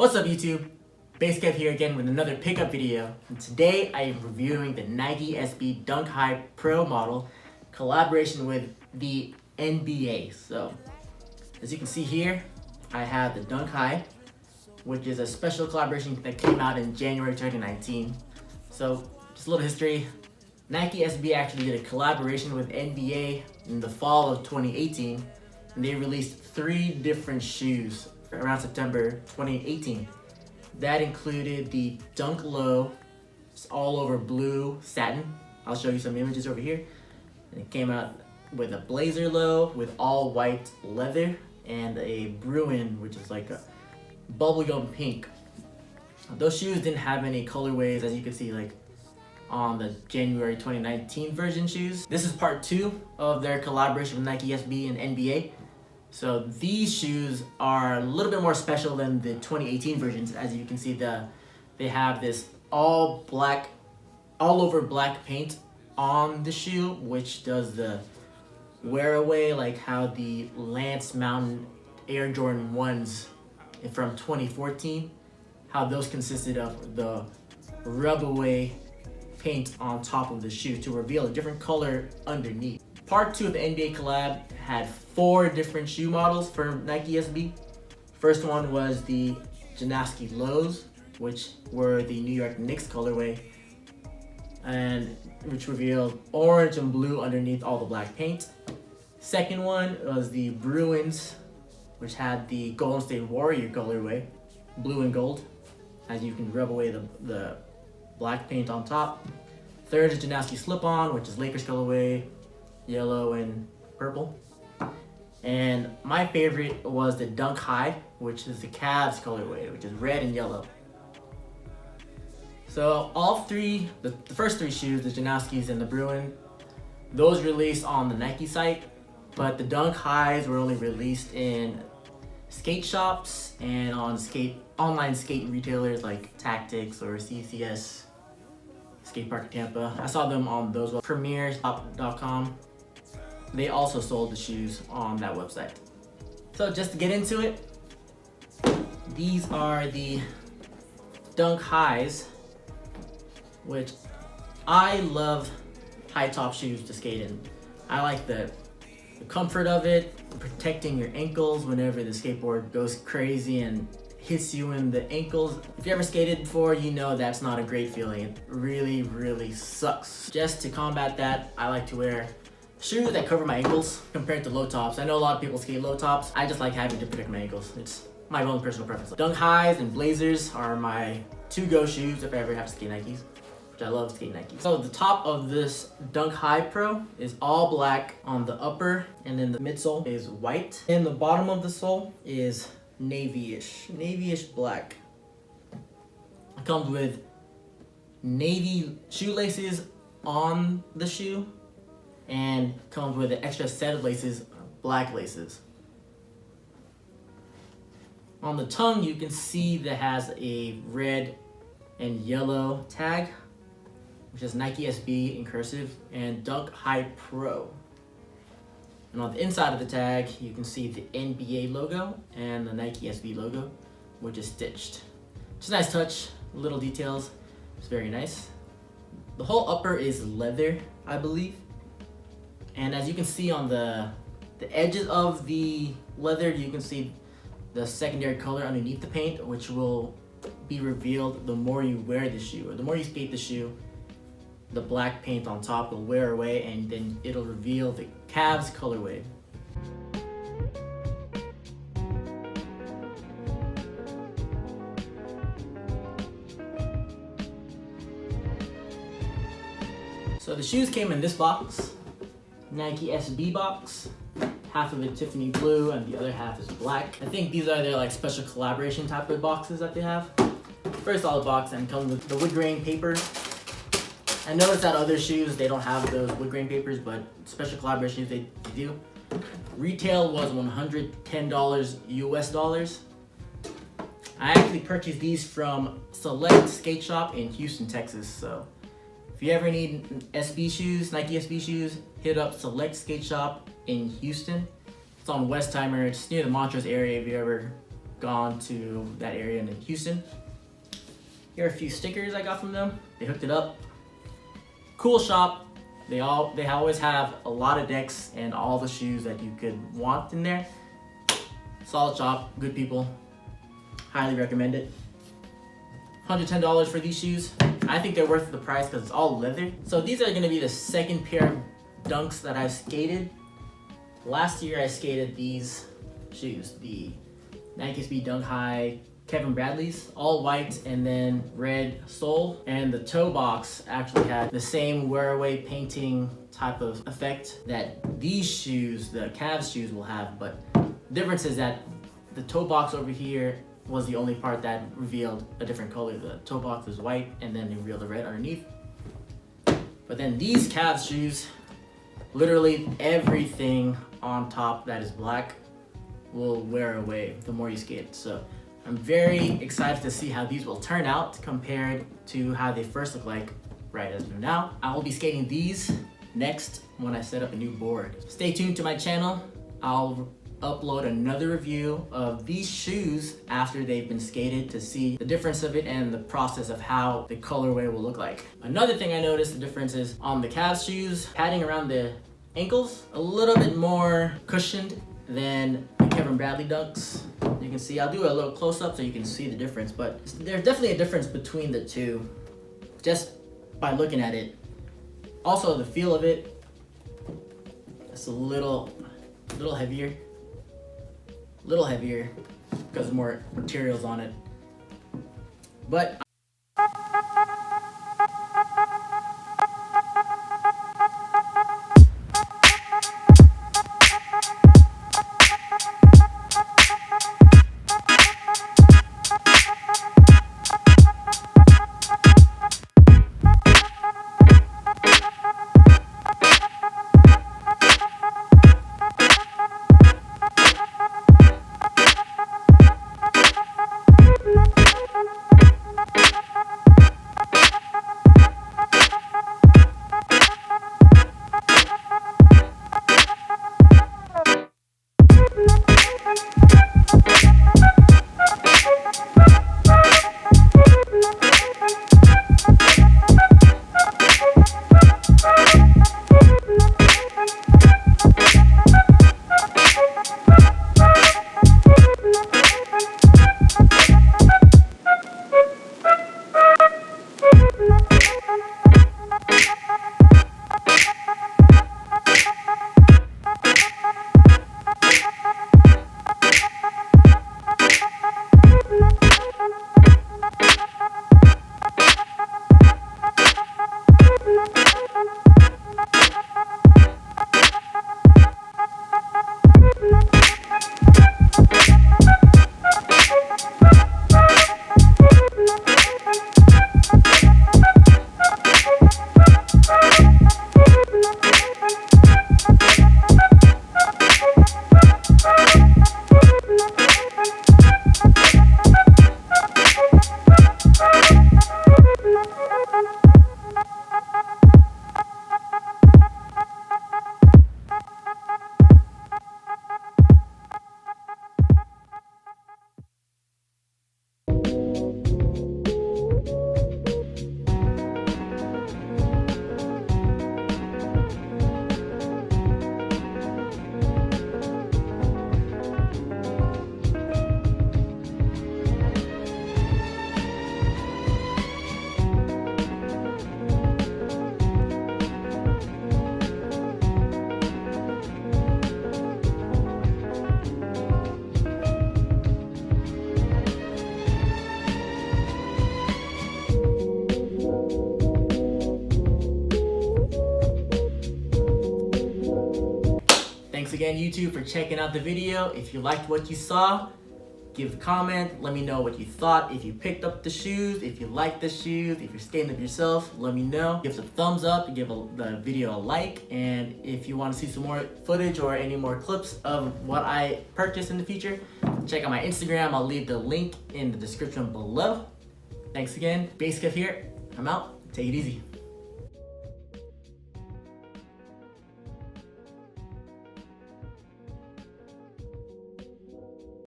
What's up YouTube? Basekev here again with another pickup video. And today I am reviewing the Nike SB Dunk High Pro model collaboration with the NBA. So as you can see here, I have the Dunk High, which is a special collaboration that came out in January 2019. So just a little history. Nike SB actually did a collaboration with NBA in the fall of 2018, and they released 3 different shoes around September 2018. That included the Dunk Low, it's all over blue satin. I'll show you some images over here. And it came out with a Blazer Low with all white leather and a Bruin, which is like a bubblegum pink. Those shoes didn't have any colorways, as you can see, like on the January 2019 version shoes. This is part 2 of their collaboration with Nike SB and NBA. So these shoes are a little bit more special than the 2018 versions. As you can see, they have this all over black paint on the shoe, which does the wear away, like how the Lance Mountain Air Jordan 1s from 2014, how those consisted of the rub away paint on top of the shoe to reveal a different color underneath. Part 2 of the NBA collab had 4 different shoe models for Nike SB. First one was the Janoski Lows, which were the New York Knicks colorway, and which revealed orange and blue underneath all the black paint. Second one was the Bruins, which had the Golden State Warrior colorway, blue and gold, as you can rub away the black paint on top. Third is Janoski Slip-On, which is Lakers colorway, yellow and purple. And my favorite was the Dunk High, which is the Cavs colorway, which is red and yellow. So all 3, the first 3 shoes, the Janoskis and the Bruin, those released on the Nike site, but the Dunk Highs were only released in skate shops and on online skate retailers like Tactics or CCS, Skate Park Tampa. I saw them on those premiershop.com. They also sold the shoes on that website. So just to get into it, these are the Dunk Highs, which I love high top shoes to skate in. I like the comfort of it, protecting your ankles whenever the skateboard goes crazy and hits you in the ankles. If you ever skated before, you know that's not a great feeling. It really, really sucks. Just to combat that, I like to wear shoes that cover my ankles compared to low tops. I know a lot of people skate low tops. I just like having to protect my ankles. It's my own personal preference. Dunk Highs and Blazers are my 2-go shoes if I ever have to skate Nikes, which I love skate Nikes. So the top of this Dunk High Pro is all black on the upper, and then the midsole is white. And the bottom of the sole is navy-ish black. It comes with navy shoelaces on the shoe, and comes with an extra set of laces, black laces. On the tongue, you can see that has a red and yellow tag, which is Nike SB in cursive and Dunk High Pro. And on the inside of the tag, you can see the NBA logo and the Nike SB logo, which is stitched. Just a nice touch, little details. It's very nice. The whole upper is leather, I believe. And as you can see on the edges of the leather, you can see the secondary color underneath the paint, which will be revealed the more you wear the shoe, or the more you skate the shoe. The black paint on top will wear away, and then it'll reveal the Cavs colorway. So the shoes came in this box, Nike SB box. Half of it Tiffany blue and the other half is black. I think these are their like special collaboration type of boxes that they have. Very solid box, and comes with the wood grain paper. I noticed that other shoes, they don't have those wood grain papers, but special collaborations they do. Retail was $110 US dollars. I actually purchased these from Select Skate Shop in Houston, Texas. So if you ever need SB shoes, Nike SB shoes, hit up Select Skate Shop in Houston. It's on Westheimer. It's near the Montrose area if you ever gone to that area in Houston. Here are a few stickers I got from them. They hooked it up. Cool shop. They always have a lot of decks and all the shoes that you could want in there. Solid shop, good people. Highly recommend it. $110 for these shoes. I think they're worth the price because it's all leather. So these are gonna be the second pair of Dunks that I've skated. Last year I skated these shoes, the Nike SB Dunk High Kevin Bradley's, all white and then red sole. And the toe box actually had the same wear-away painting type of effect that these shoes, the Cavs shoes, will have. But the difference is that the toe box over here was the only part that revealed a different color. The toe box is white and then they reveal the red underneath. But then these Cavs shoes, literally everything on top that is black will wear away the more you skate. So I'm very excited to see how these will turn out compared to how they first look like right as of now. I will be skating these next when I set up a new board. Stay tuned to my channel. I'll upload another review of these shoes after they've been skated to see the difference of it and the process of how the colorway will look like. Another thing I noticed the difference is on the Cavs shoes, padding around the ankles, a little bit more cushioned than the Kevin Bradley Dunks. You can see, I'll do a little close up so you can see the difference, but there's definitely a difference between the two just by looking at it. Also the feel of it, it's a little heavier because more materials on it. But again, YouTube, for checking out the video. If you liked what you saw, give a comment, let me know what you thought. If you picked up the shoes, if you like the shoes, if you're skating them yourself, let me know. Give us a thumbs up, give the video a like, and if you want to see some more footage or any more clips of what I purchased in the future, check out my Instagram. I'll leave the link in the description below. Thanks again. Basic here. I'm out. Take it easy.